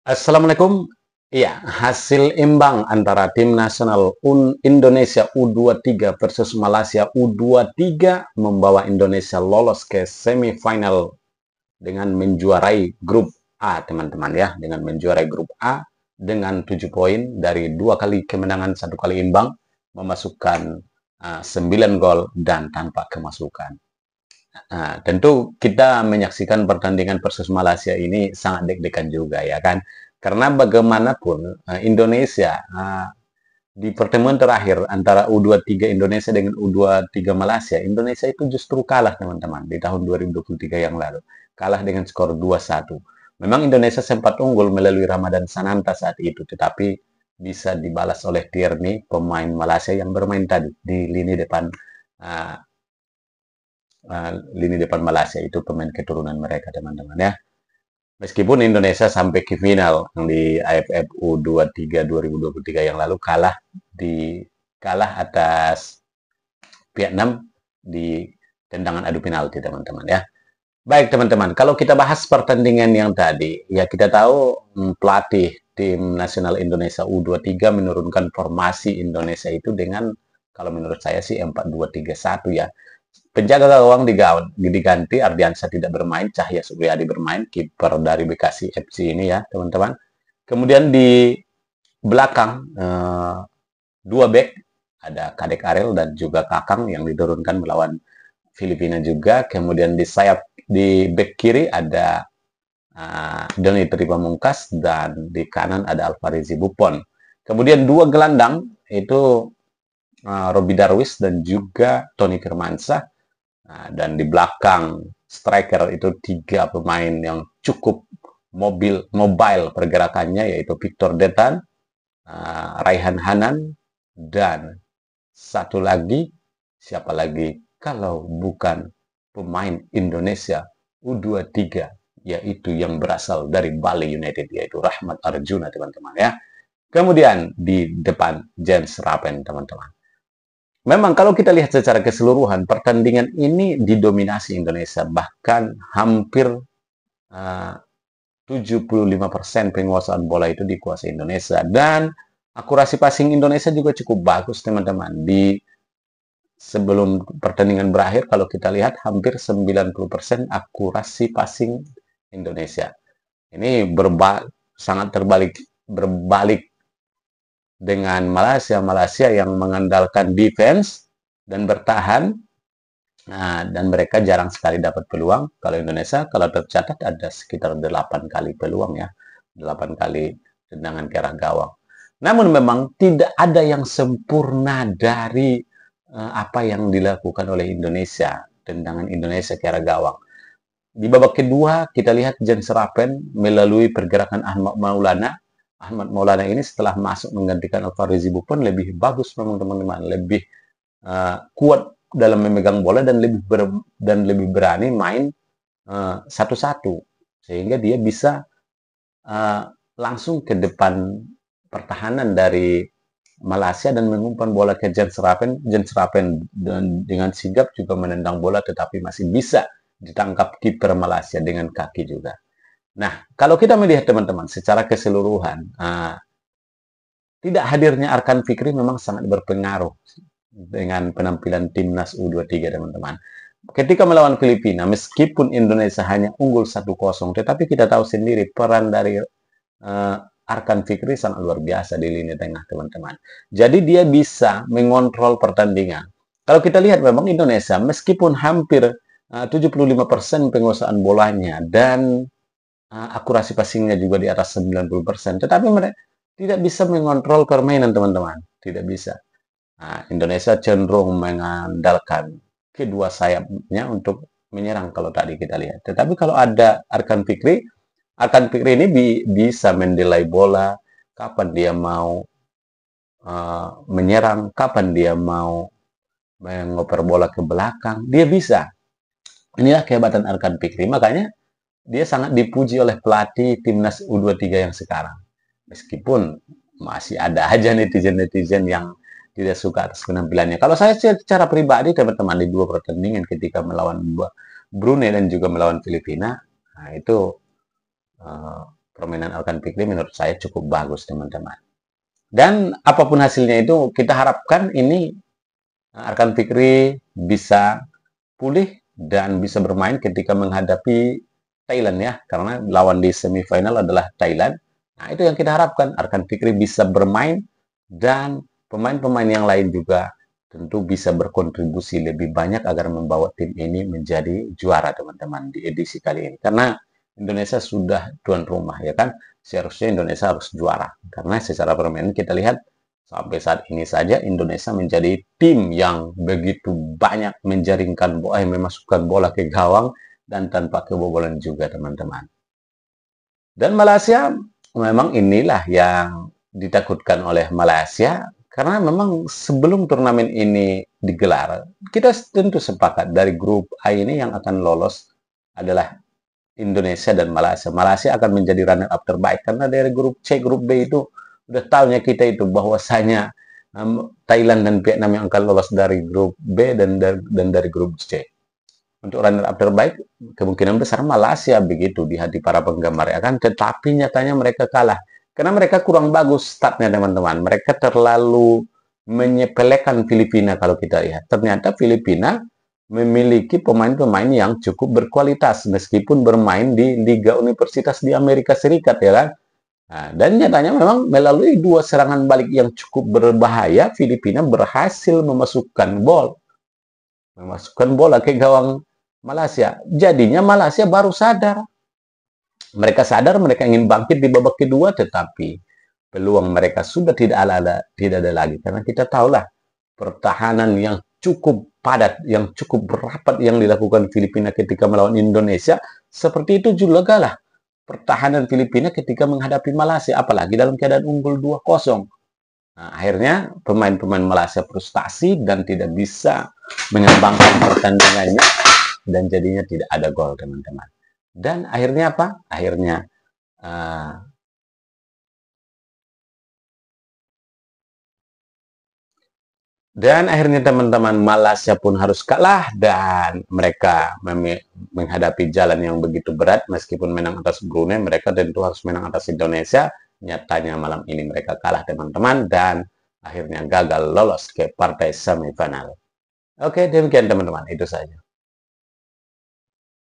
Assalamualaikum. Iya, hasil imbang antara tim nasional Indonesia U23 versus Malaysia U23 membawa Indonesia lolos ke semifinal dengan menjuarai grup A, teman-teman ya, dengan menjuarai grup A dengan 7 poin dari 2 kali kemenangan, 1 kali imbang, memasukkan 9 gol dan tanpa kemasukan. Nah, tentu kita menyaksikan pertandingan versus Malaysia ini sangat deg-degan juga ya kan. Karena bagaimanapun Indonesia di pertemuan terakhir antara U23 Indonesia dengan U23 Malaysia, Indonesia itu justru kalah teman-teman di tahun 2023 yang lalu. Kalah dengan skor 2-1. Memang Indonesia sempat unggul melalui Ramadan Sananta saat itu, tetapi bisa dibalas oleh Tierney, pemain Malaysia yang bermain tadi di uh, lini depan Malaysia itu pemain keturunan mereka teman-teman ya. Meskipun Indonesia sampai ke final di AFF U23 2023 yang lalu kalah atas Vietnam di tendangan adu penalti teman-teman ya. Baik teman-teman, kalau kita bahas pertandingan yang tadi, ya kita tahu pelatih tim nasional Indonesia U23 menurunkan formasi Indonesia itu dengan kalau menurut saya sih 4-2-3-1 ya. Penjaga gawang diganti, Ardiansyah tidak bermain, Cahya Supriyadi bermain, kiper dari Bekasi FC ini ya, teman-teman. Kemudian di belakang dua back ada Kadek Arel dan juga Kakang yang diturunkan melawan Filipina juga. Kemudian di sayap di back kiri ada Doni Pamungkas dan di kanan ada Alfarizi Buffon. Kemudian dua gelandang itu Robi Darwis dan juga Tony Firmansyah. Nah, dan di belakang striker itu 3 pemain yang cukup mobile pergerakannya yaitu Victor Detan, Raihan Hanan, dan satu lagi siapa lagi kalau bukan pemain Indonesia U23 yaitu yang berasal dari Bali United yaitu Rahmat Arjuna teman-teman ya. Kemudian di depan Jens Rappen teman-teman. Memang kalau kita lihat secara keseluruhan, pertandingan ini didominasi Indonesia. Bahkan hampir 75% penguasaan bola itu dikuasai Indonesia. Dan akurasi passing Indonesia juga cukup bagus, teman-teman. Di sebelum pertandingan berakhir, kalau kita lihat hampir 90% akurasi passing Indonesia. Ini sangat berbalik dengan Malaysia yang mengandalkan defense dan bertahan. Nah, dan mereka jarang sekali dapat peluang. Kalau Indonesia, kalau tercatat ada sekitar 8 kali peluang ya. 8 kali tendangan ke arah gawang. Namun memang tidak ada yang sempurna dari apa yang dilakukan oleh Indonesia. Tendangan Indonesia ke arah gawang. Di babak kedua, kita lihat Jens Rappen melalui pergerakan Ahmad Maulana. Ahmad Maulana ini setelah masuk menggantikan Alfarizi Buffon lebih bagus memang teman-teman. Lebih kuat dalam memegang bola dan lebih berani main satu-satu sehingga dia bisa langsung ke depan pertahanan dari Malaysia dan mengumpan bola ke Jens Rappen. Jens Rappen dengan sigap juga menendang bola tetapi masih bisa ditangkap kiper Malaysia dengan kaki juga. Nah, kalau kita melihat teman-teman secara keseluruhan, tidak hadirnya Arkan Fikri memang sangat berpengaruh dengan penampilan timnas U23 teman-teman. Ketika melawan Filipina, meskipun Indonesia hanya unggul 1-0, tetapi kita tahu sendiri peran dari Arkan Fikri sangat luar biasa di lini tengah teman-teman. Jadi dia bisa mengontrol pertandingan. Kalau kita lihat memang Indonesia meskipun hampir 75% penguasaan bolanya dan akurasi passingnya juga di atas 90%, tetapi mereka tidak bisa mengontrol permainan teman-teman. Tidak bisa. Nah, Indonesia cenderung mengandalkan kedua sayapnya untuk menyerang kalau tadi kita lihat. Tetapi kalau ada Arkan Fikri ini bisa mendelay bola, kapan dia mau menyerang, kapan dia mau mengoper bola ke belakang, dia bisa. Inilah kehebatan Arkan Fikri. Makanya dia sangat dipuji oleh pelatih timnas U23 yang sekarang. Meskipun masih ada aja netizen-netizen yang tidak suka atas penampilannya. Kalau saya secara pribadi teman-teman di 2 pertandingan ketika melawan Brunei dan juga melawan Filipina, nah itu permainan Arkan Fikri menurut saya cukup bagus, teman-teman. Dan apapun hasilnya itu, kita harapkan ini Arkan Fikri bisa pulih dan bisa bermain ketika menghadapi Thailand ya, karena lawan di semifinal adalah Thailand. Nah, itu yang kita harapkan, Arkan Fikri bisa bermain dan pemain-pemain yang lain juga tentu bisa berkontribusi lebih banyak agar membawa tim ini menjadi juara, teman-teman, di edisi kali ini. Karena Indonesia sudah tuan rumah ya kan, seharusnya Indonesia harus juara. Karena secara permainan kita lihat sampai saat ini saja Indonesia menjadi tim yang begitu banyak menjaringkan bola, memasukkan bola ke gawang dan tanpa kebobolan juga, teman-teman. Dan Malaysia memang inilah yang ditakutkan oleh Malaysia karena memang sebelum turnamen ini digelar, kita tentu sepakat dari grup A ini yang akan lolos adalah Indonesia dan Malaysia. Malaysia akan menjadi runner up terbaik karena dari grup C, grup B itu udah tahunya kita itu bahwasanya Thailand dan Vietnam yang akan lolos dari grup B dan dari grup C. Untuk runner up terbaik kemungkinan besar Malaysia begitu di hati para penggemar ya kan, tetapi nyatanya mereka kalah karena mereka kurang bagus startnya, teman-teman. Mereka terlalu menyepelekan Filipina. Kalau kita lihat ternyata Filipina memiliki pemain-pemain yang cukup berkualitas meskipun bermain di Liga Universitas di Amerika Serikat ya kan. Nah, dan nyatanya memang melalui dua serangan balik yang cukup berbahaya, Filipina berhasil memasukkan bola ke gawang Malaysia. Jadinya Malaysia baru sadar. Mereka sadar mereka ingin bangkit di babak kedua, tetapi peluang mereka sudah tidak ada lagi. Karena kita tahulah pertahanan yang cukup padat, yang cukup rapat yang dilakukan Filipina ketika melawan Indonesia. Seperti itu juga lah pertahanan Filipina ketika menghadapi Malaysia, apalagi dalam keadaan unggul 2-0. Nah, akhirnya pemain-pemain Malaysia frustasi dan tidak bisa mengembangkan pertandingannya dan jadinya tidak ada gol, teman-teman. Dan akhirnya apa? Akhirnya teman-teman Malaysia pun harus kalah dan mereka menghadapi jalan yang begitu berat. Meskipun menang atas Brunei, mereka tentu harus menang atas Indonesia. Nyatanya malam ini mereka kalah, teman-teman, dan akhirnya gagal lolos ke partai semifinal. Oke, demikian teman-teman, itu saja.